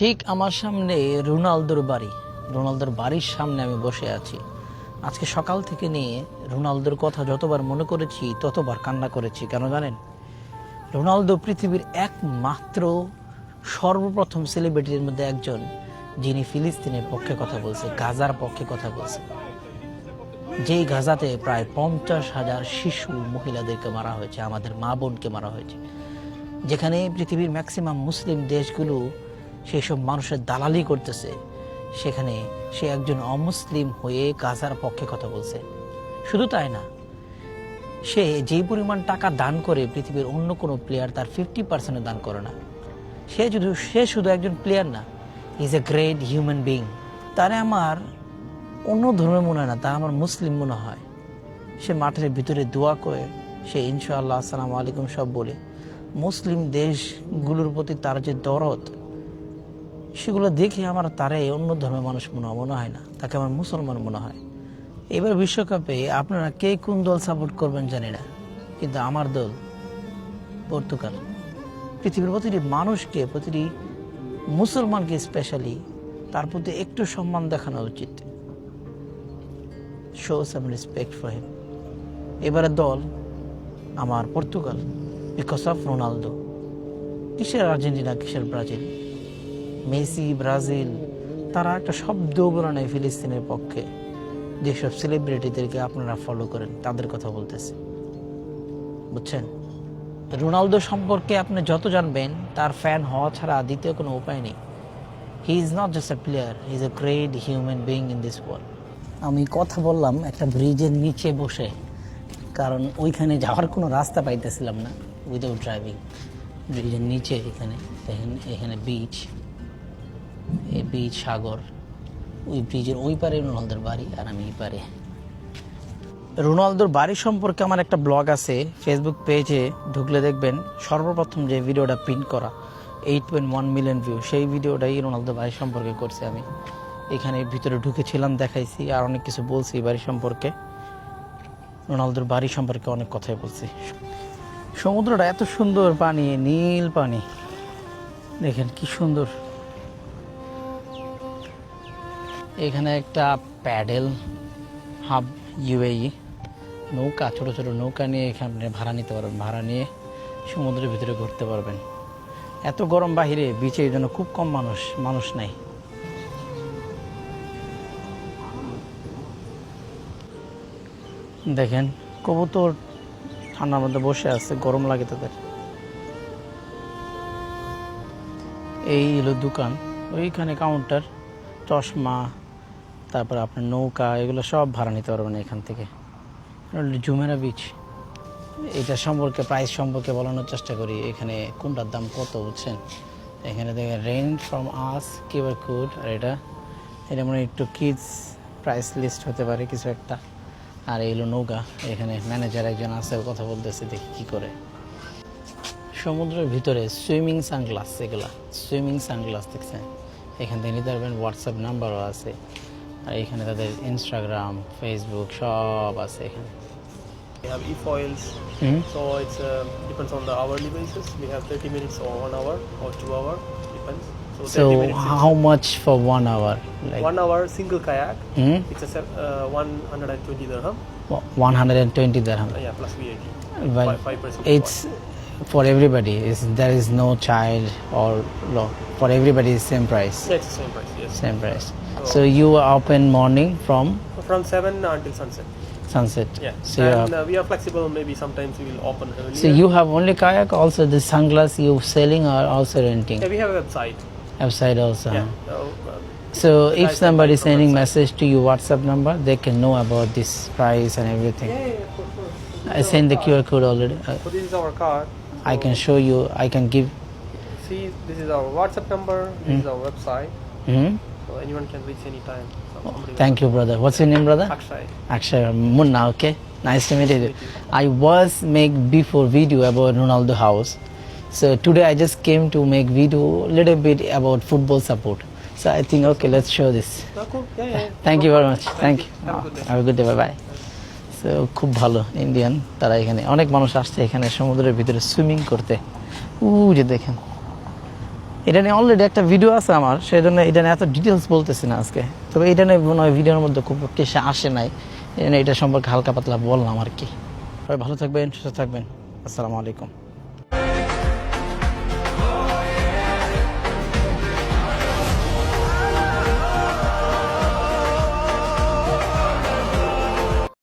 ঠিক আমার সামনে রোনালদোর বাড়ির সামনে আমি বসে আছি। আজকে সকাল থেকে নিয়ে রোনালদোর কথা যতবার মনে করেছি ততবার কান্না করেছি। কেন জানেন? রোনালদো পৃথিবীর একমাত্র সর্বপ্রথম সেলিব্রিটির মধ্যে একজন যিনি ফিলিস্তিনের পক্ষে কথা বলছে, গাজার পক্ষে কথা বলছে। যেই গাজাতে প্রায় 50,000 শিশু মহিলাদেরকে মারা হয়েছে, আমাদের মা বোনকে মারা হয়েছে, যেখানে পৃথিবীর ম্যাক্সিমাম মুসলিম দেশগুলো সেই সব মানুষের দালালি করতেছে, সেখানে সে একজন অমুসলিম হয়ে গাজার পক্ষে কথা বলছে। শুধু তাই না, সে যেই পরিমাণ টাকা দান করে পৃথিবীর অন্য কোনো প্লেয়ার তার 50% দান করে না। সে শুধু একজন প্লেয়ার না, is a great human being. তারে আমার অন্য ধর্মের মনে হয় না, তা আমার মুসলিম মনে হয়। সে মাঠের ভিতরে দোয়া করে, সে ইনশাআল্লাহ আসসালামু আলাইকুম সব বলে, মুসলিম দেশগুলোর প্রতি তার যে দরদ, সেগুলো দেখে আমার তারে অন্য ধর্মের মানুষ মনে হয় না, তাকে আমার মুসলমান মনে হয়। এবার বিশ্বকাপে আপনারা কে কোন দল সাপোর্ট করবেন জানি না, কিন্তু আমার দল পর্তুগাল। পৃথিবীর প্রতিটি মানুষকে, প্রতিটি মুসলমানকে স্পেশালি তার প্রতি একটু সম্মান দেখানো উচিত। Show some respect for him. এবারের দল আমার পর্তুগাল, বিকজ অফ রোনালদো। কিসের আর্জেন্টিনা, কিসের ব্রাজিল? মেসি, ব্রাজিল তারা একটা শব্দ বলে নাই ফিলিস্তিনের পক্ষে। যেসব সেলিব্রিটিদেরকে আপনারা ফলো করেন তাদের কথা বলতেছে, বুঝছেন? রোনালদো সম্পর্কে আপনি যত জানবেন, তার ফ্যান হওয়া ছাড়া দ্বিতীয় কোনো উপায় নেই। He is not just a player, he is a great human being in this world. আমি কথা বললাম একটা ব্রিজের নিচে বসে, কারণ ওইখানে যাওয়ার কোনো রাস্তা পাইতেছিলাম না উইদাউট ড্রাইভিং। ব্রিজের নিচে এখানে দেখেন, এখানে বিচ, এই বিচ, সাগর। ওই ব্রিজের ওই পারে রোনালদোর বাড়ি, আর আমি এই পারে। রোনালদোর বাড়ি সম্পর্কে আমার একটা ব্লগ আছে, ফেসবুক পেজে ঢুকলে দেখবেন সর্বপ্রথম যে ভিডিওটা প্রিন্ট করা 8.1 মিলিয়ন ভিউ, সেই ভিডিওটাই রোনালদোর বাড়ি সম্পর্কে করছে। আমি এখানে ভিতরে ঢুকেছিলাম, দেখাইছি, আর অনেক কিছু বলছি বাড়ি সম্পর্কে। রোনালদোর বাড়ি সম্পর্কে অনেক কথাই বলছি। সমুদ্রটা এত সুন্দর, পানি নীল পানি, দেখেন কি সুন্দর। এখানে একটা প্যাডেল হাব ইউএই নৌকা, ছোট ছোট নৌকা নিয়ে এখানে ভাড়া নিতে পারবেন। ভাড়া নিয়ে সমুদ্রের ভিতরে ঘুরতে পারবেন। এত গরম বাহিরে, বিচে এই জন্য খুব কম মানুষ নাই। দেখেন কবুতর ঠান্ডার মধ্যে বসে আছে, গরম লাগে তাদের। এই হলো দোকান, ওইখানে কাউন্টার, চশমা, তারপর আপনার নৌকা, এগুলো সব ভাড়া নিতে পারবেন এখান থেকে। জুমেরা বিচ, এটা সম্পর্কে, প্রাইস সম্পর্কে বলানোর চেষ্টা করি। এখানে কোনটার দাম কত, বুঝছেন? এখানে দেখেন rent from us QR code, আর এটা মানে একটু কিডস প্রাইস লিস্ট হতে পারে কিছু একটা। আর এই হলো নৌকা, এখানে ম্যানেজার একজন আছে, কথা বলতেছে, দেখি কি করে। সমুদ্রের ভিতরে সুইমিং সানগ্লাস, এগুলা সুইমিং সানগ্লাস দেখছেন, এখান থেকে নিতে পারবেন। হোয়াটসঅ্যাপ নাম্বারও আছে, আর এখানে তাদের ইনস্টাগ্রাম, ফেসবুক সব আছে এখানে। We have e-foils, so it's depends on the hourly basis. We have 30 minutes or 1 hour or 2 hour, depends. So how much for 1 hour? Like 1 hour single kayak, it's a 120 dirham. 120 dirham. Yeah, plus VAT. Well, 5%. it's for everybody. There is no child or law. For everybody is same price. Yeah, it's the same price. Yes. Same price. So you are open morning from 7 until sunset. Sunset. Yeah. So And we are flexible. Maybe sometimes we will open earlier. so you have only kayak. Also the sunglass you selling or also renting? Yeah, we have a website. Website also. Yeah. So if guys somebody can buy from sending website. message to your WhatsApp number, they can know about this price and everything. Yeah, for sure. I send the QR code already. So this is our card. I can show you. I can give. See, this is our WhatsApp number. This is our website. So anyone can reach anytime. Thank you, brother. What's your name, brother? Akshay. Akshay Munna. Okay. Nice to meet you. I was make before video about Ronaldo house. So today I just came to make video little bit about football support. So I think okay, let's show this. Oh, cool. Yeah. Thank you very much. Thank you. Have a good day. Have a good day. Bye bye. So খুব ভালো Indian, তারা এখানে অনেক মানুষ আসছে এখানে সমুদ্রের ভিতরে সুইমিং করতে। যে দেখেন এটা নিয়ে অলরেডি একটা ভিডিও আছে আমার, সেই জন্য এটা নিয়ে এত ডিটেলস বলতেছি না আজকে। তবে এটা নিয়ে মনে হয় ভিডিওর মধ্যে খুব কিছু আসে নাই, এটা সম্পর্কে হালকা পাতলা বললাম আর কি। সবাই ভালো থাকবেন, সুস্থ থাকবেন। আসসালামু আলাইকুম।